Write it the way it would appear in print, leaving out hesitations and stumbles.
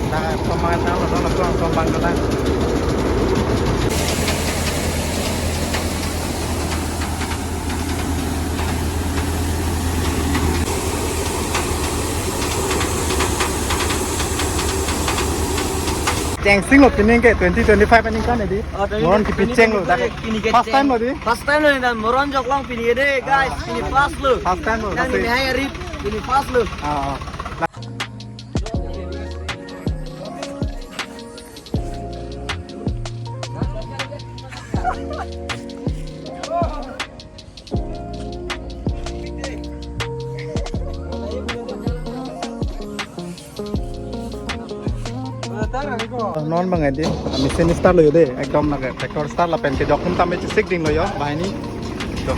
Nah, pemain tahu lah tuang tombang kita. Cheng sing lo pining ke 2025 paning kan di. Moron ki picheng lo. First time lo di. First time lo dan moron jok lang pini deh guys. Pini fast lo. First time lo. Dan ini hanya rip. Pini fast lo. Ah. Non banget dia, mesin start lo yode, ekdom naga, traktor start lah pen ke dokum tambe cek ding lo yo, bahini, tuh.